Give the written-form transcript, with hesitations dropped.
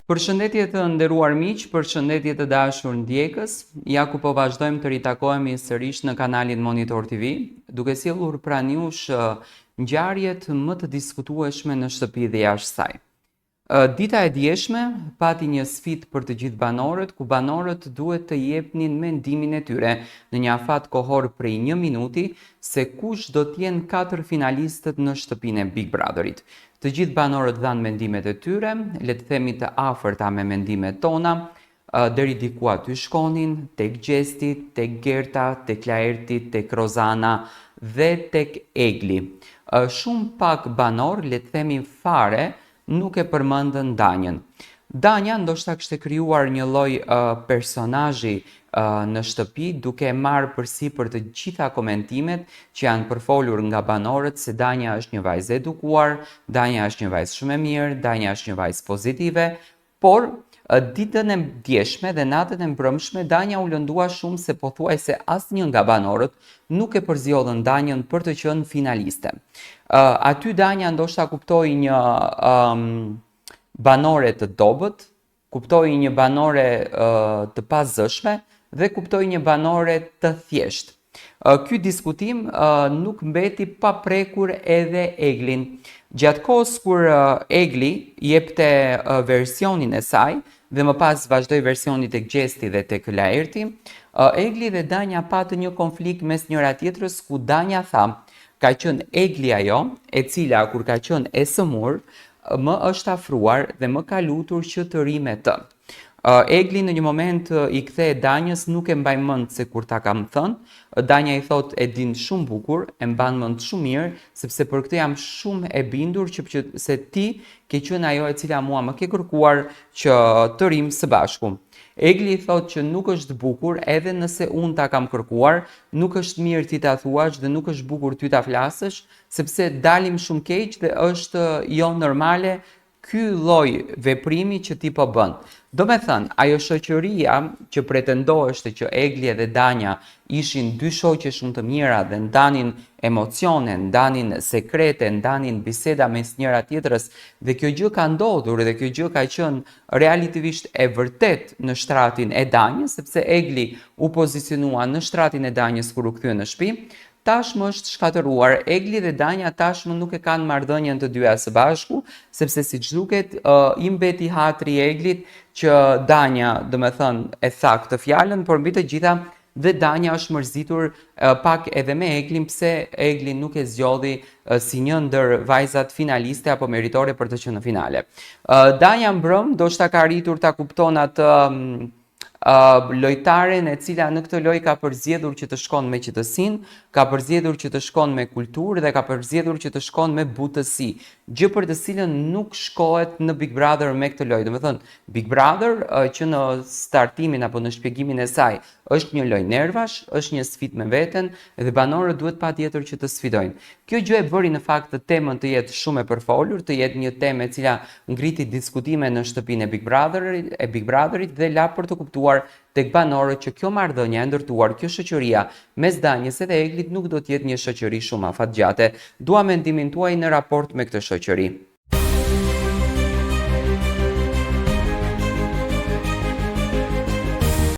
Përshëndetje të nderuar miq, përshëndetje të dashur ndjekës. Ja ku po vazhdojmë të ritakohemi sërish në kanalin Monitor TV, duke sjellur pranë jush ngjarjet më të diskutueshme në shtëpi dhe jashtë saj. Dita e djeshme pati një sfidë për të gjithë banorët, ku banorët duhet të jepnin mendimin e tyre në një afat kohor prej 1 minuti se kush do t'jenë 4 finalistët në shtëpinë e Big Brotherit. Të gjithë banorët dhanë mendimet e tyre, le të themi të afërta me mendimet tona, deri diku aty shkonin, tek Gjesti, tek Gerta, tek Laerti, tek Rozana dhe tek Egli. Shumë pak banor, le të themi fare, nuk e përmendën Danjën. Danja ndoshta kishte krijuar një lloj personazhi në shtëpi, duke marrë përsipër të gjitha komentimet që janë përfolur nga banorët se Danja është një vajzë e edukuar, Danja është një vajzë shumë e mirë, Danja është një vajzë pozitive, por ditën e djeshme dhe natën e mbrëmshme Danja u lëndua shumë se pothuajse asnjë nga banorët nuk e përzjodhën Danjën për të qenë finaliste. Aty Danja ndoshta kuptoi një banore të dobët, kuptoi një banore të pazëshme dhe kuptoi një banore të thjeshtë. Ky diskutim nuk mbeti pa prekur edhe Eglin. Gjatë kohës kur Egli jepte versionin e saj dhe më pas vazhdoi versioni tek Gjesti dhe tek Laerti, Egli dhe Danja patën një konflikt mes njëra tjetrës ku Danja tha: "Ka qenë Egli ajo, e cila kur ka qenë e sëmur, më është afruar dhe më ka lutur që të ri me të." Egli në një moment i ktheh Danjës, nuk e mbaj mend se kur ta kam thënë, Danja i thot: "E din shumë bukur, e mban mend shumë mirë, sepse për këtë jam shumë e bindur që se ti ke qenë ajo e cila mua më ke kërkuar që të rim së bashku." Egli i thot që nuk është bukur edhe nëse unë ta kam kërkuar, nuk është mirë ti ta thuash dhe nuk është bukur ty ta flasësh, sepse dalim shumë keq dhe është jo normale ky lloj veprimi që ti po bën. Do me thënë, ajo shoqëria që pretendoheshte që Egli dhe Danja ishin dy shoqe shumë të mira dhe ndanin emocione, ndanin sekrete, ndanin biseda mes njëra tjetrës, dhe kjo gjë ka ndodhur dhe kjo gjë ka qenë realitivisht e vërtet në shtratin e Danjës, sepse Egli u pozicionua në shtratin e Danjës kur u kthye në shtëpi. Tashmë është shkatëruar. Egli dhe Danja tashmë nuk e kanë marrëdhënien të dyja së bashku, sepse siç duket i mbeti hatri i Eglit që Danja, do me thënë, e tha këtë fjalën, por mbi të gjitha dhe Danja është mërzitur pak edhe me Eglin, pse Egli nuk e zgjodhi si një ndër vajzat finaliste apo meritore për të qenë në finale. Danja mbrëm, ndoshta ka arritur ta kupton atë lojtaren e cila në këtë lojë ka përzgjedhur që të shkon me qetësinë, ka përzgjedhur që të shkon me kulturë dhe ka përzgjedhur që të shkon me butësi, gjë për të cilën nuk shkohet në Big Brother me këtë lojë. Domethënë, Big Brother që në startimin apo në shpjegimin e saj është një lojë nervash, është një sfidë me veten dhe banorët duhet patjetër që të sfidojnë. Kjo gjë e bëri në fakt të temën të jetë shumë e përfolur, të jetë një temë e cila ngriti diskutime në shtëpinë e Big Brotherit dhe la për të kuptuar tek banorët që kjo marrëdhënie e ndërtuar, kjo shoqëria mes Danjës dhe Eglit nuk do të jetë një shoqëri shumë afatgjate. Dua mendimin tuaj në raport me këtë shoqëri.